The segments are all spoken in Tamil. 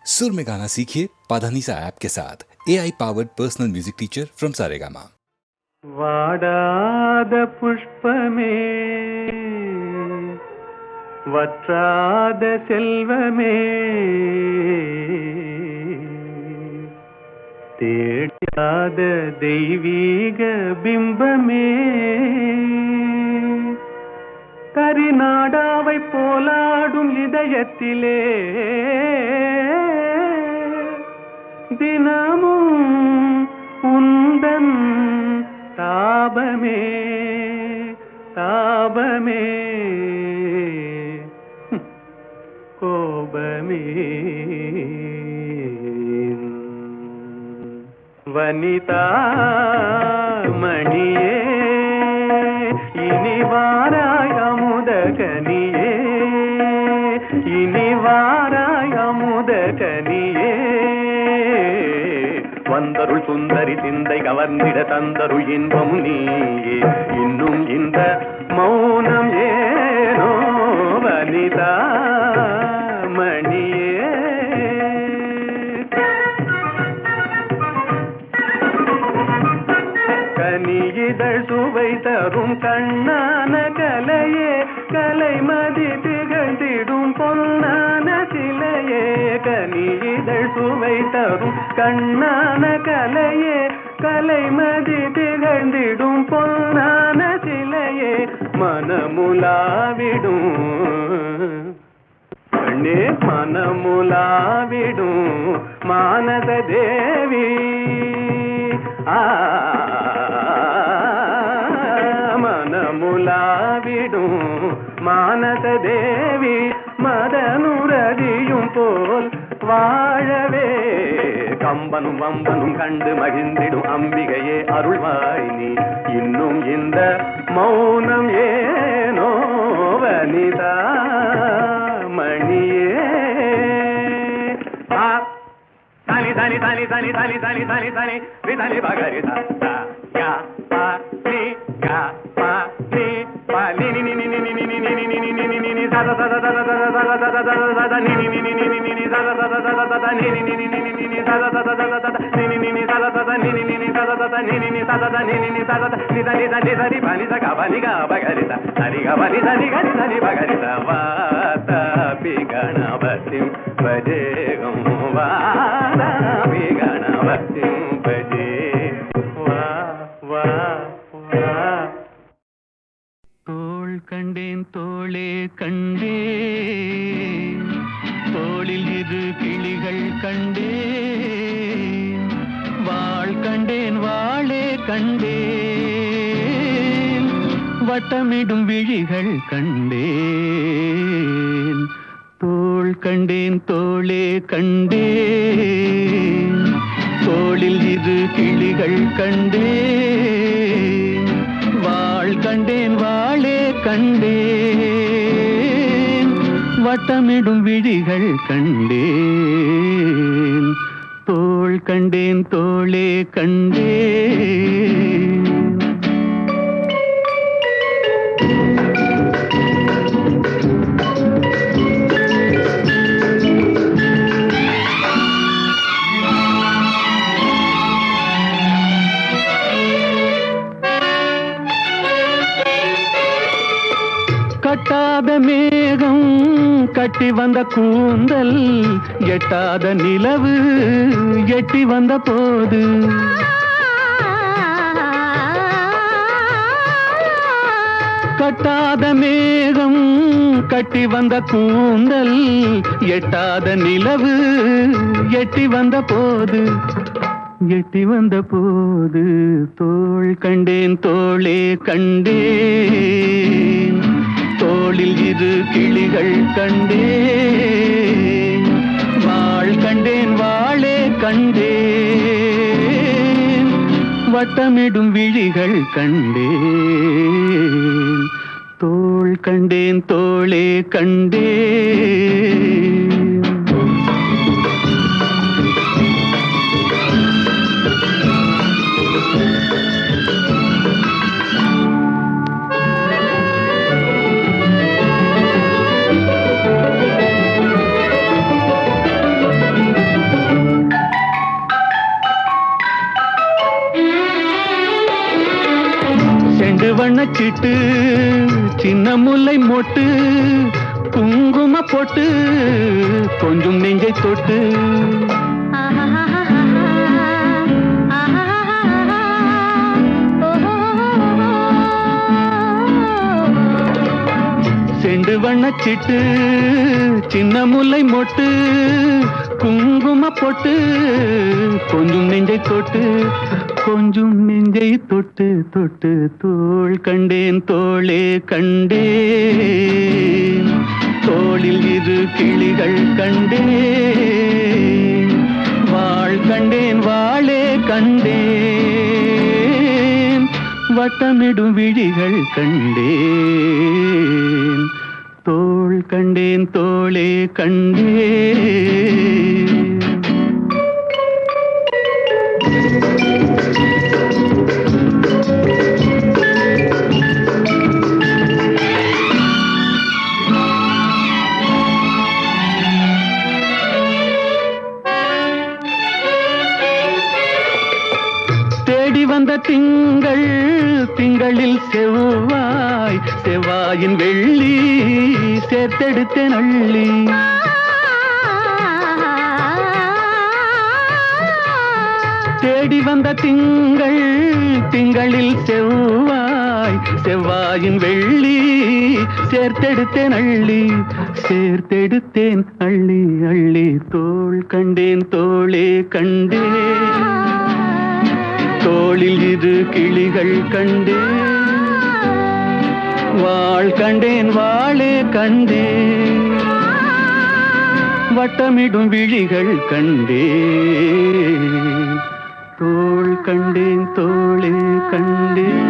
सुर में गाना सीखिए पाधानीसा ऐप के साथ। AI powered personal music teacher from Saregama. வாடாத புஷ்பமே வற்றாத செல்வமே தேடாத தெய்வீக பிம்பமே கரிநாடாவை போலாடும் இதயத்திலே தினமும் உந்தன் தாபமே தாபமே கோபமே வனிதா மணியே இனி வாராய் அமுத கனியே இனி வாராய் அமுத கனியே வந்தருள் சுந்தரி சிந்தை கவர்ந்திட தந்தருள் இன்பம் நீயே இன்னும் இந்த மௌனம் ஏனோ வனிதா மணியே கனியிதழ் சுவை தரும் கண்ணான கலையே கலைமதி திகழ்ந்திடும் பொன்னான சிலையே கனியிதழ் சுவை தரும் கண்ணான கலையே கலைமதி திகழ்ந்திடும் பொன்னான சிலையே மனமுலாவிடும் கண்ணே மனமுலாவிடும் மானத தேவி மனமுலாவிடும் மானத தேவி மதனுரதியும் போல் வாழவே கம்பனும் வம்பனும் கண்டு மகிழ்ந்திடும் அம்பிகையே அருள்வாய் நீ இன்னும் இந்த மௌனம் ஏனோ வனிதா மணியே தனி தனி தனி தனி தனி தனி தனி தனி விதனி பகரி யா பா நீ யா பா நீ பா நீ நீ நீ நீ நீ நீ நீ நீ நீ நீ நீ நீ சத சத சத சத சத சத சத சத நீ நீ நீ நீ நீ நீ சத சத சத சத நீ நீ நீ நீ நீ நீ சத சத சத சத நீ நீ நீ சத சத நீ நீ நீ சத சத நீ நீ சத சத நீ நீ சத நீ தனி தனி தனி பனி ச கபனி க பகரி சரி கபனி தனி கனி தனி பகரி வாத பி கணபதிம் பஜேகம் வாத பி கணபதிம் பஜே வா வா வா தோள் கண்டேன் தோளே கண்டேன் தோளில் இரு கிளிகள் கண்டேன் வாள் கண்டேன் வாளே கண்டேன் வட்டமிடும் விழிகள் கண்டேன் தோள் கண்டேன் தோளே கண்டேன் தோளில் இரு கிளிகள் கண்டேன் வாள் கண்டேன் வாளே கண்டேன் வட்டமிடும் விழிகள் கண்டேன் தோள் கண்டேன் தோளே கண்டேன் கட்டாத மேகம் கட்டி வந்த கூந்தல் எட்டாத நிலவு எட்டி வந்த போது கட்டாத மேகம் கட்டி வந்த கூந்தல் எட்டாத நிலவு எட்டி வந்த போது தோள் கண்டேன் தோளே கண்டேன் தோளில் இரு கிளிகள் கண்டேன் வாள் கண்டேன் வாளே கண்டேன் வட்டமிடும் விழிகள் கண்டேன் தோள் கண்டேன் தோளே கண்டேன் சிட்டு சின்ன முல்லை மொட்டு குங்கும பொட்டு கொஞ்சம் நெஞ்சை தொட்டு செண்டு வண்ணச்சிட்டு சின்ன முல்லை மொட்டு குங்கும பொட்டு கொஞ்சம் நெஞ்சை தொட்டு கொஞ்சம் நெஞ்சை தொட்டு தொட்டு தோள் கண்டேன் தோளே கண்டேன் தோளில் இரு கிளிகள் கண்டேன் வாழ் கண்டேன் வாளே கண்டேன் வட்டமிடும் விழிகள் கண்டேன் தோள் கண்டேன் தோளே கண்டேன் வந்த திங்கள் திங்களில் செவ்வாய் செவ்வாயின் வெள்ளி சேர்த்தெடுத்தேன் அள்ளி தேடி வந்த திங்கள் திங்களில் செவ்வாய் செவ்வாயின் வெள்ளி சேர்த்தெடுத்தேன் அள்ளி சேர்த்தெடுத்தேன் அள்ளி அள்ளி தோள் கண்டேன் தோளே கண்டேன் தோளில் இரு கிளிகள் கண்டேன் வாழ் கண்டேன் வாளே கண்டேன் வட்டமிடும் விழிகள் கண்டேன் தோள் கண்டேன் தோளே கண்டேன்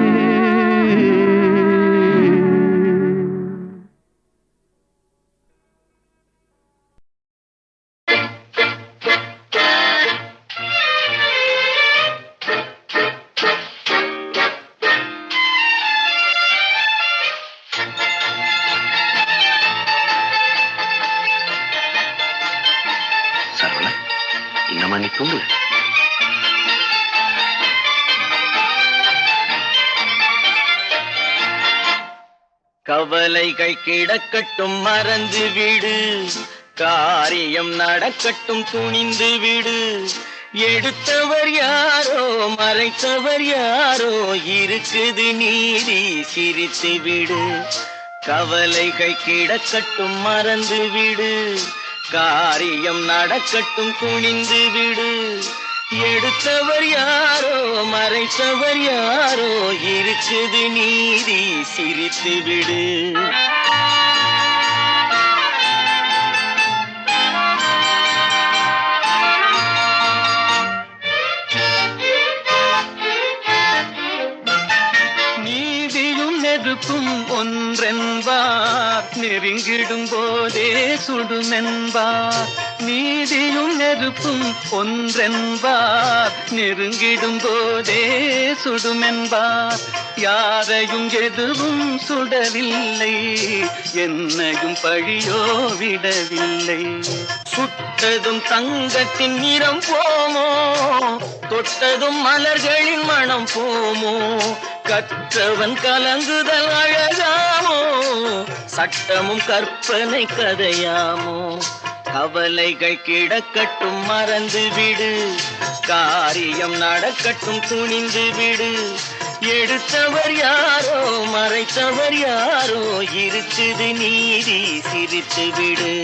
தூங்கல. கவலைகள் கிடக்கட்டும் மறந்து விடு, காரியம் நடக்கட்டும் துணிந்து விடு. எடுத்தவர் யாரோ மறைத்தவர் யாரோ, இருக்குது நீதி சிரித்து விடு. கவலைகள் கிடக்கட்டும் மறந்து விடு, காரியம் நடக்கட்டும் துணிந்து விடு. எடுத்தவர் யாரோ மறைத்தவர் யாரோ, இருக்குது நீதி சிரித்து விடு. நீதியும் நெருப்பும் ஒன்றென்பார், நெருங்கிடும் போதே சுடுமென்பார். நீதியும் நெருப்பும் ஒன்றென்பார், நெருங்கிடும் போதே சுடுமென்பார். யாரையும் எதுவும் சுடவில்லை, என்னையும் பழியோ விடவில்லை. சுட்டதும் தங்கத்தின் நிறம் போமோ, தொட்டதும் மலர்களின் மனம் போமோ. கற்றவன் கலங்குதல் அழகாமோ, சட்டமும் கற்பனை கதையாமோ. கவலைகள் கிடக்கட்டும் மறந்து விடு, காரியம் நடக்கட்டும் துணிந்து விடு. எடுத்தவர் யாரோ மறைத்தவர் யாரோ, இருக்குது நீதி சிரித்து விடு.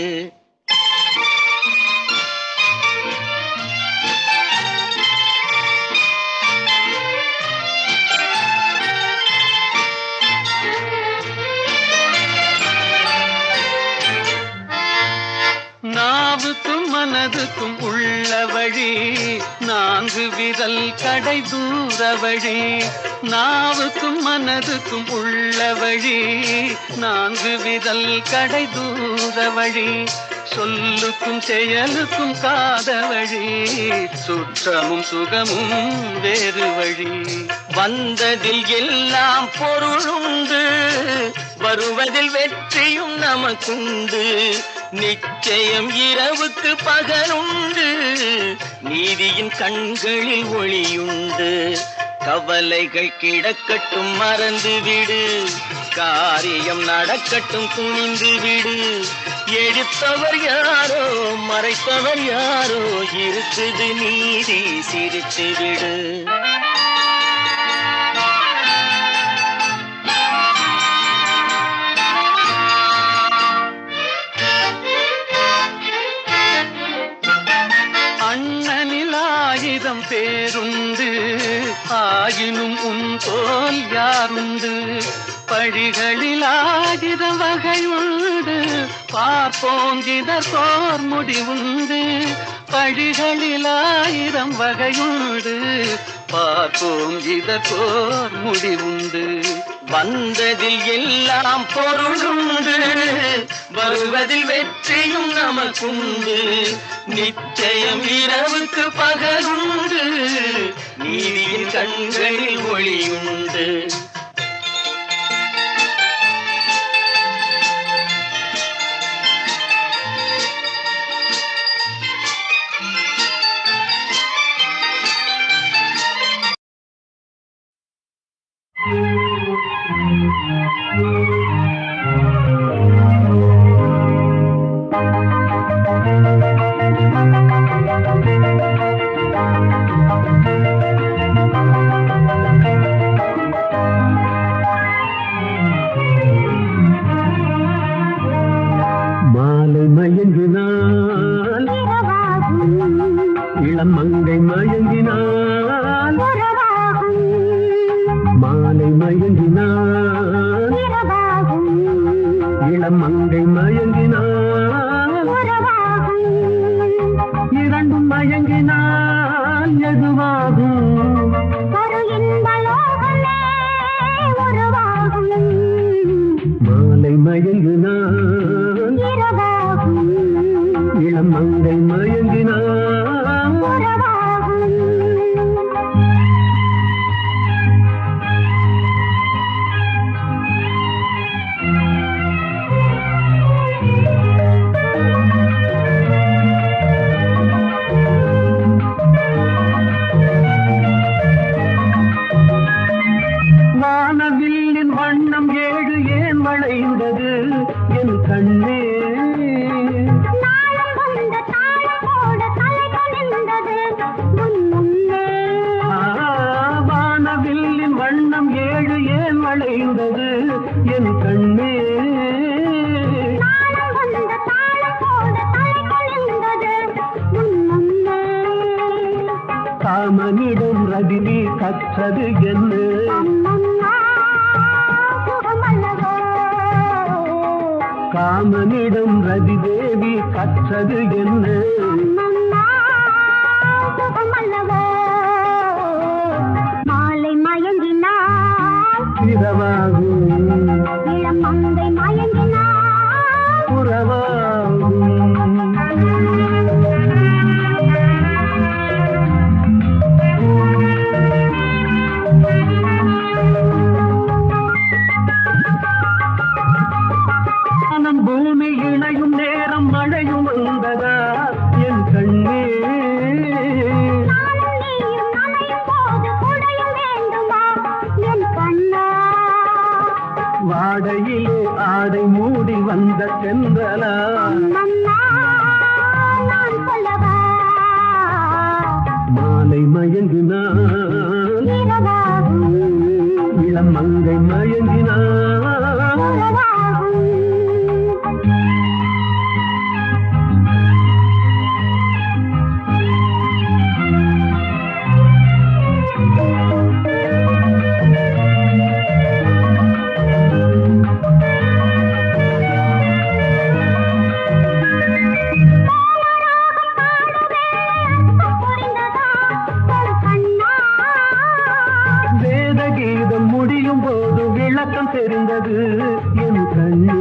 நாவுக்கும் மனதுக்கும் உள்ள வழி, நான்கு விரல் கடை தூர வழி. நாவுக்கும் மனதுக்கும் உள்ள வழி, நான்கு விரல் கடை தூர வழி. சொல்லுக்கும் செயலுக்கும் காத வழி, சுற்றமும் சுகமும் வேறு வழி. வந்ததில் எல்லாம் பொருளுண்டு, வருவதில் வெற்றியும் நமக்குண்டு. நிச்சயம் இரவுக்கு பகலுண்டு, நீதியின் கண்களில் ஒளியுண்டு. கவலைகள் கிடக்கட்டும் மறந்து விடு, காரியம் நடக்கட்டும் துணிந்து விடு. எடுத்தவர் யாரோ மறைத்தவர் யாரோ, இருக்குது நீதி சிரித்து விடு. அண்ணனில் 1000 பேருண்டு, ஆயினும் உன் போல் யாருண்டு. பழிகளில் 1000 வகையுண்டு, பார்ப்போம் இதற்கோர் முடிவுண்டு. பழிகளில் 1000 வகையுண்டு, பார்ப்போம் இதற்கோர் முடிவுண்டு. வந்ததில் எல்லாம் பொருளுண்டு, வருவதில் வெற்றியும் நமக்குண்டு. நிச்சயம் இரவுக்கு பகலுண்டு, நீதியின் கண்களில் ஒளியுண்டு. மாலை மயங்கினால் இளம் மங்கை மயங்கினால், மாலை மயங்கினால் இளம் மங்கை மயங்கினால், இரண்டும் மயங்கினால் எதுவாகும்? மாலை மயங்கினால் இளம் மங்கை மயங்கினால், வானவில்லின் வண்ணம் 7 ஏன் வளைந்தது என் கண்ணே? வானவில்லின் வண்ணம் 7 ஏன் வளைந்தது என் கண்ணே? காமனிடம் ரதினி கற்றது என்ன? காமனிடம் ரதி தேவி கற்றது என்ன? மாலை மயங்கினால் இரவாகும் இளம் மங்கை மயங்கினால், புறவாகும். பூமி இணையும் நேரம் மழையும் வந்ததா என் கண்ணே? வாடையிலே ஆடை மூடி வந்த சென்றலா, மாலை மயங்கினால் இளம் மங்கை மயங்கினால், வேதகீதம் முடியும் போது விளக்கம் தெரிந்தது என் கண்ணே.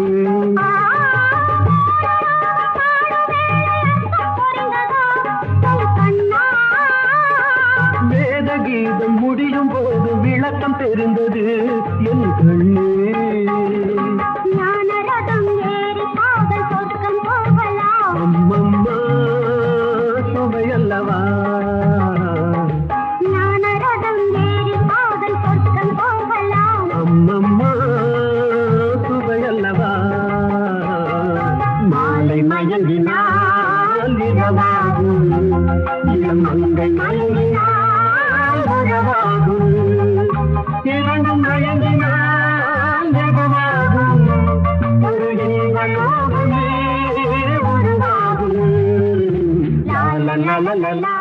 வேதகீதம் முடியும் போது விளக்கம் தெரிந்தது என் கண்ணே. அம்மம்மா சுவையல்லவா, ஞானரதம் ஏறி உறவாகும் இளம் மங்கை மயங்கினால் உறவாகும் இரண்டும் மயங்கினால் நெகமாகும் ஒரு இன்பலோகமே உருவாகும் லா லா லா லா லா லா.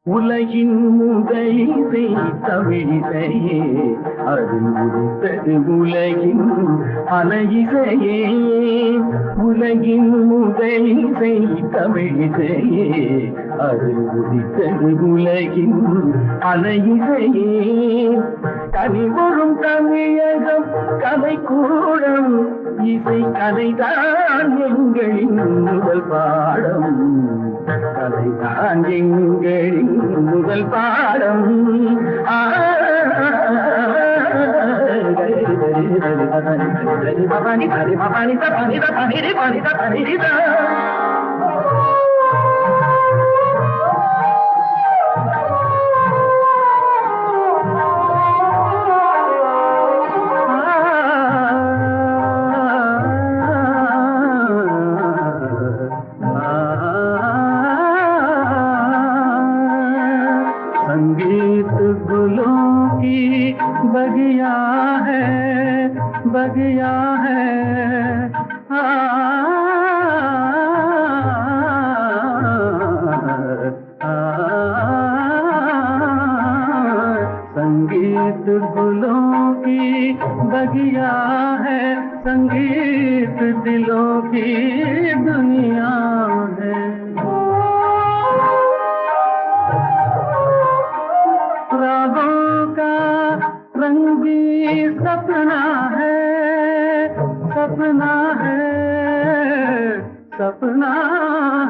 உலகின் முதலிசை தமிழிசையே அதில் உதித்தது உலகின் அலையிசையே உலகின் முதலிசை தமிழிசையே அதில் உதித்தது உலகின் அலையிசையே கனிவரும் தமிழகம் கலைக்கூடம் இசை கலைதான் எங்களின் முதல் பாடம் கலைதான் எங்களின் முதல் பாடம் बगिया है संगीत गुलों की बगिया है संगीत दिलों की दुनिया है रागों का रंगी सपना है सपना है सपना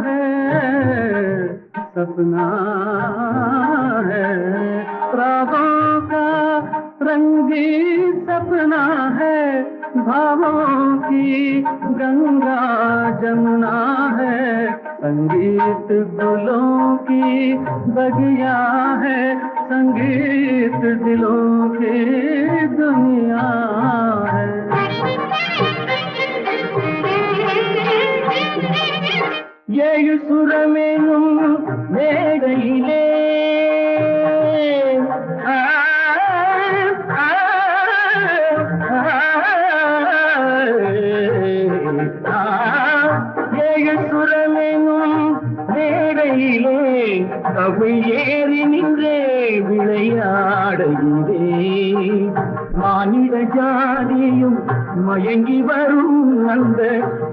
है सपना है रागों का रंगी सपना है भावों की गंगा जमुना है संगीत गुलों की बगिया है संगीत दिलों की दुनिया है ஏழு சுரமேனும் மேடையிலே ஏழு சுரமேனும் மேடையிலே கவிழ் ஏறி நின்றே விளையாடையிலே மானிட ஜாதியும் மயங்கி வரும் அந்த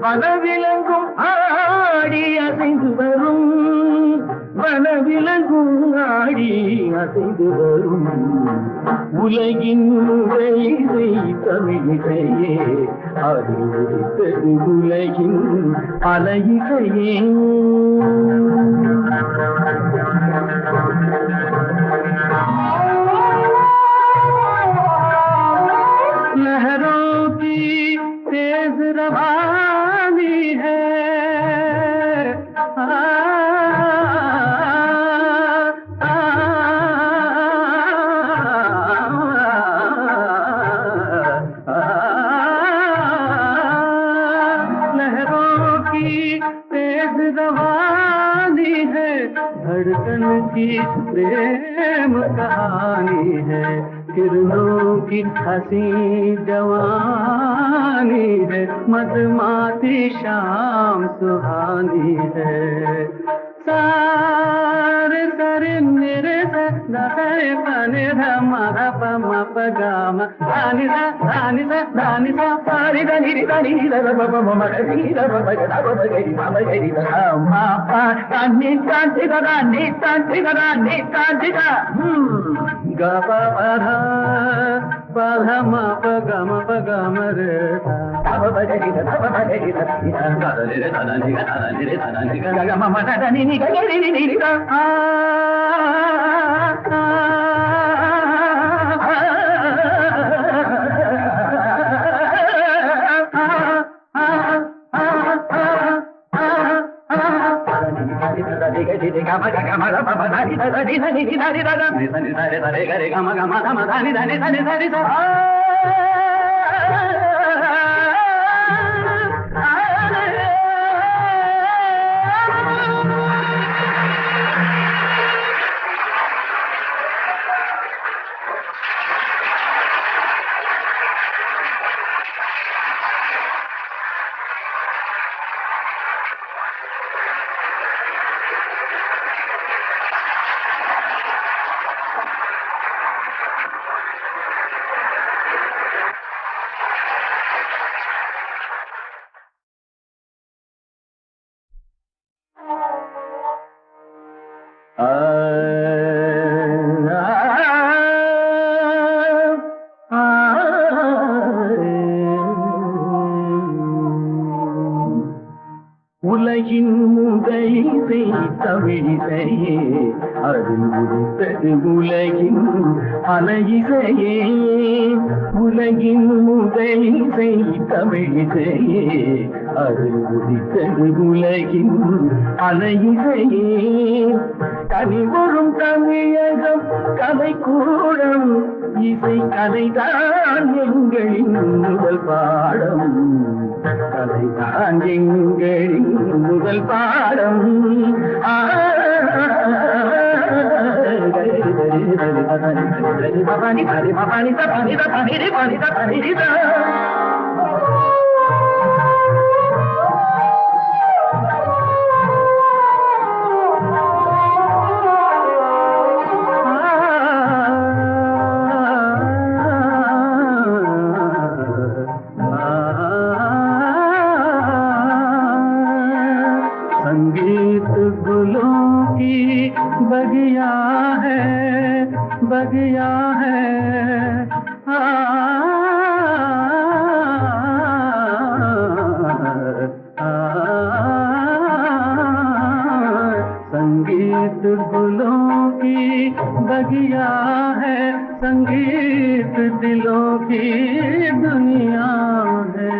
வனவிலங்கும் ஆடி அசைந்து வரும் வனவிலங்கும் ஆடி அசைந்து வரும் உலகின் இசை தமிழிசையே அது உதித்தது உலகின் அலையிசையே लहरों की तेज रवानी है लहरों की तेज रवानी है धड़कन की प्रेम कहानी है किरणों की हंसी जवानी है मधुमाती शाम सुहानी है सारे सारे मेरे सारे पानी धमारा पमा पगाम दानी सा सारी दानी दानी बाबा ममा दानी बाबा गरी मामा गरी मापा दानी दानी दानी दानी दानी दानी गपा पधा पधा मा पगम रे बाबा गरी बाबा गरी दानी दानी दानी मामा दानी नी गरी नी नी உலகின் முதலிசை தமிழிசையே அதில் உதித்தது உலகின் அலையிசையே உலகின் முதலிசை தமிழிசையே அதில் உதித்தது உலகின் அலையிசையே கனிவரும் தமிழகம் கலைக்கூடம் இசை கலைதான் எங்களின் முதல் பாடம் கலைதான் எங்களின் முதல் பாடம் संगीत गुलों की बगिया है संगीत गुलों की बगिया है संगीत दिलों की दुनिया है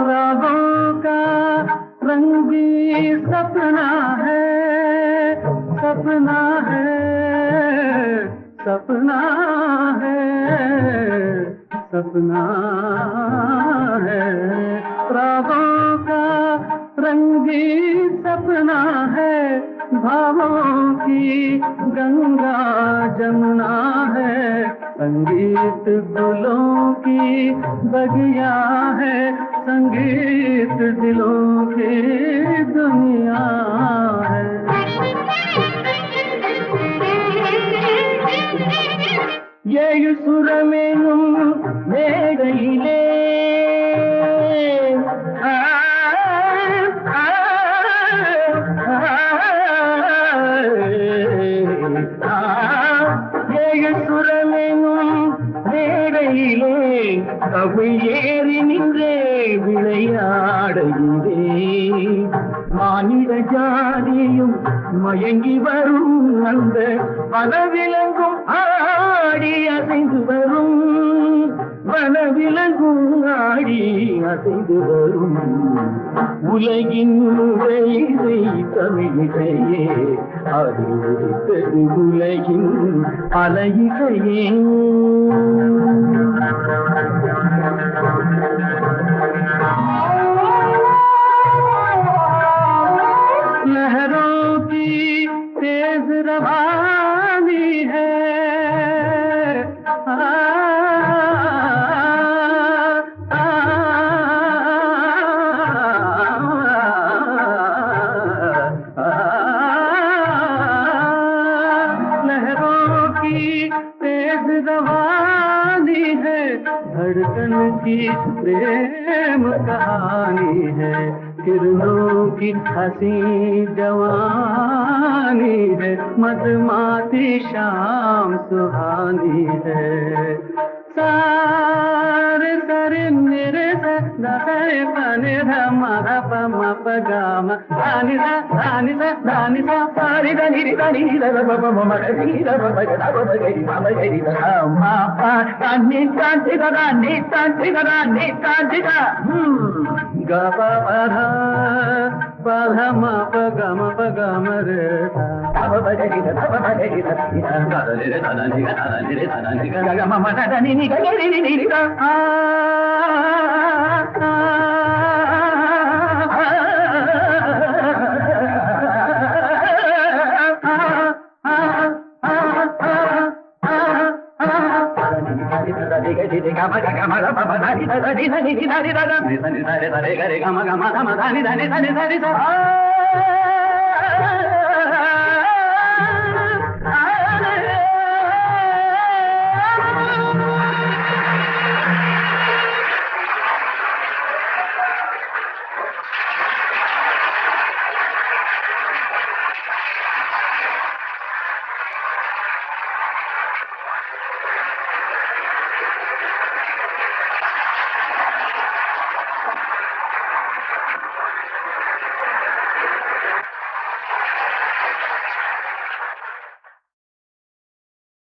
रागों का रंगी सपना है सपना है सपना है सपना है रागों का रंगी सपना है भावों की गंगा जमुना है संगीत गुलों की बगिया है संगीत दिलों की दुनिया है ஏழு சுரமேனும் மேடையிலே ஏழு சுரமேனும் மேடையிலே கவிழ் ஏறி நின்றே விளையாடுகிறே மானிட ஜாதியும் மயங்கி வரும் அந்த வனவிலங்கும் ஆடி அசைந்து வரும் வனவிலங்கும் ஆடி அசைந்து வரும் உலகின் இசை தமிழிசையே அது உதித்தது உலகின் அலையிசையே लहरों की तेज रवानी है लहरों की तेज रवानी है धड़कन की प्रेम कहानी है किरणों की हंसी जवानी है मधुमाती शाम सुहानी है सारे சரி நிரே சரி பனி மத பம பகாம தானி தானி தானி சாரி தனி தனி மகரி மகரி மகரி மா நீ தாண்டி கதா நீ தாண்டி கதா நீ தாண்டி கப பதம பகம பகம ரே மகரி மகரி மம தனி நீ கரி நீ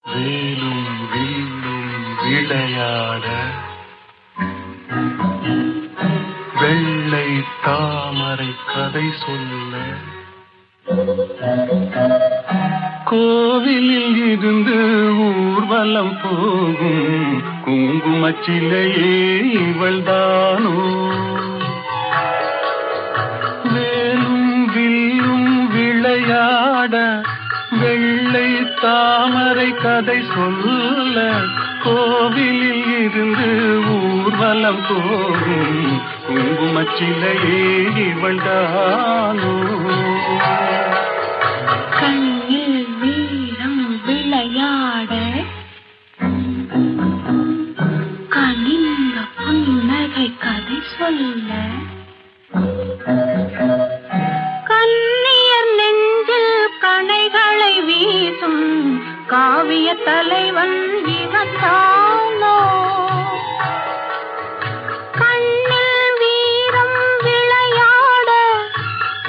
வேலும் வில்லும் விளையாட வெள்ளை தாமரை கதை சொல்ல கோவிலில் இருந்து ஊர்வலம் போகும் குங்குமச்சிலையே இவள்தானோ வேலும் வில்லும் விளையாட வெள்ளை தாமரை கதை சொல்ல கோவிலில் இருந்து ஊர்வலம் போகும் குங்குமச்சிலையே இவள்தானோ கண்ணில் வீரம் விளையாட கனிந்த புன்னகை கதை சொல்ல கண்ணியர் நெஞ்சில் கணைகளை வீசும் காவிய தலைவன் இவன் தானோ கண்ணில் வீரம் விளையாட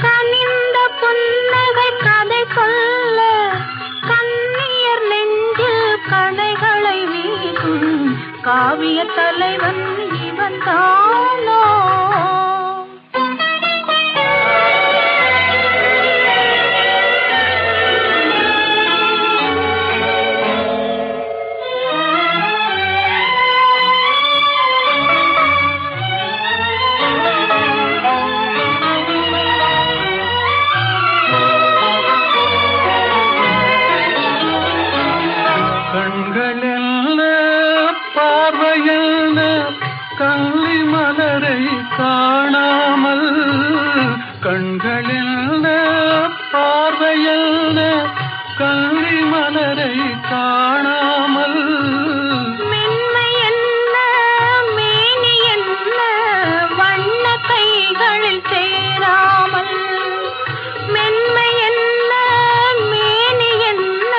கனிந்த புன்னகை கதை சொல்ல கண்ணியர் நெஞ்சில் கணைகளை வீசும் காவிய தலைவன் இவன் தானோ கண்களெல்ல பார்வையல்ல கள்ளி மலரை காணாமல் கண்களெல்ல பார்வையல்ல கள்ளி மலரை காணாமல் மென்மை என்ன மேனி என்ன வண்ண கைகளில் சேராமல் மென்மை என்ன மேனி என்ன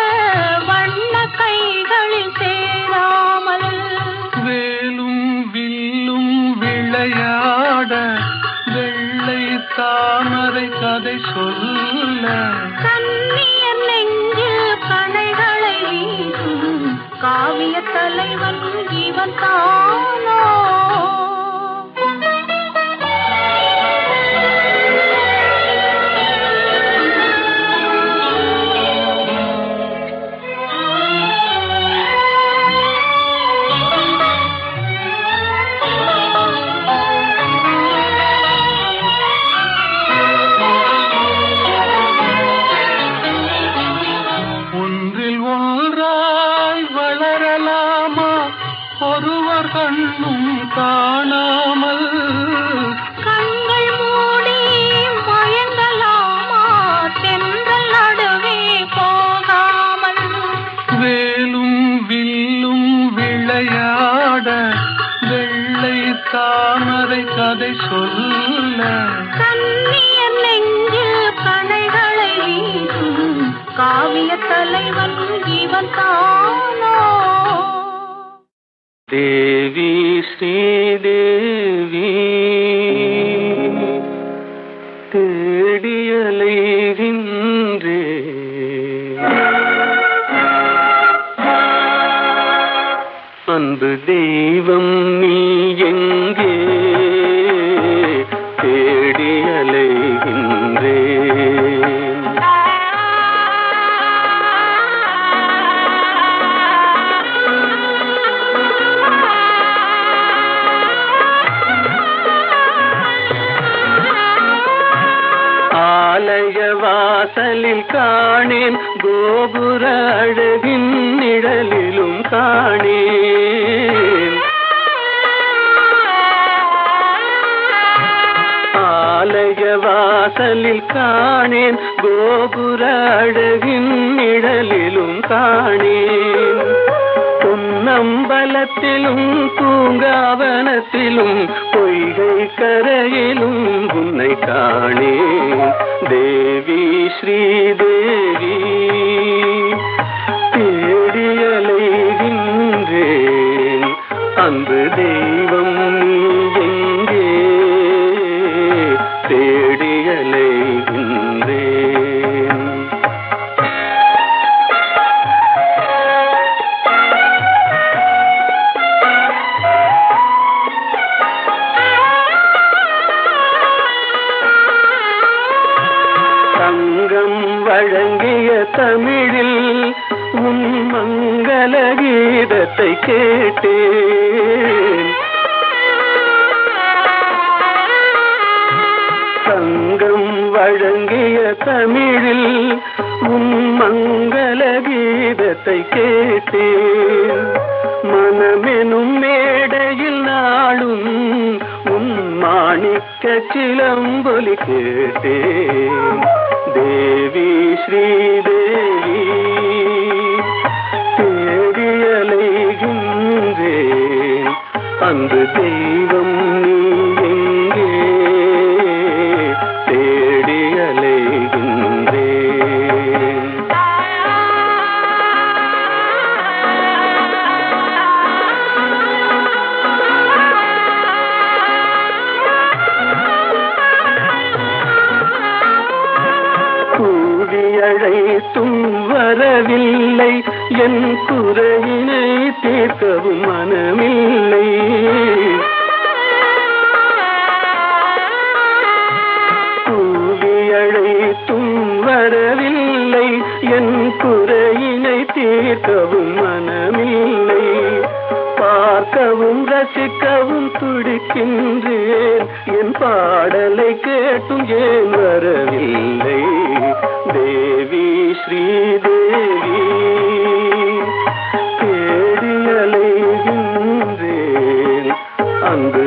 வண்ண கைகளில் சேராமல் வேலும் வில்லும் விளையாட வெள்ளை தாமரை கதை சொல்ல கண்ணியர் நெஞ்சில் கணைகளை வீசும் காவிய தலைவன் இவன் தானோ ஒன்றில் ஒன்றாய் வளரலாமா ஒருவர் கண்ணும் காணாமல் கண்கள் மூடி மயங்கலாமா தென்றல் நடுவே போகாமல் வேலும் வில்லும் விளையாட வெள்ளை தாமரை கதை சொல்ல கண்ணியர் நெஞ்சில் கணைகளை வீசும் காவிய தலைவன் இவன் தான் தேவி ஸ்ரீதேவி தேடியலைகின்றே அன்பு தெய்வம் நீ எங்கே தேடியலைகின்றேன் ஆலய வாசலில் காணேன் கோபுர அழகின் நிழலிலும் காணேன் ஆலய வாசலில் காணேன் கோபுர அழகின் நிழலிலும் காணேன் பொன்னம்பலத்திலும் பூங்காவனத்திலும் பொய்கை கரையிலும் உன்னை காணேன் தேவி ஸ்ரீதேவி தேடியலைகின்றேன் அன்பு தெய்வம் நீ எங்கே தேடியலைகின்றேன் சங்கம் வழங்கிய தமிழில் உன் மங்கள கீதத்தை கேட்டேன் சங்கம் வழங்கிய தமிழில் உன் மங்கள கீதத்தை கேட்டேன் மனமெனும் மேடையில் நாளும் உன் மாணிக்க சிலம்பொலி கேட்டேன் தேவி ஸ்ரீதேவி தேடியலைகின்றேன் அன்பு தெய்வம் நீ எங்கே தேடியலைகின்றேன் கூவியழைத்தும் வரவில்லை என் குறையினை தீர்க்கவும் மனமில்லை கூவியழைத்தும் வரவில்லை என் குறையினை தீர்க்கவும் மனமில்லை பார்க்கவும் ரசிக்கவும் துடிக்கின்றேன் என் பாடலை கேட்டும் ஏன் வரவில்லை தேவி ஸ்ரீதேவி தேடியலைகின்றேன் அங்கு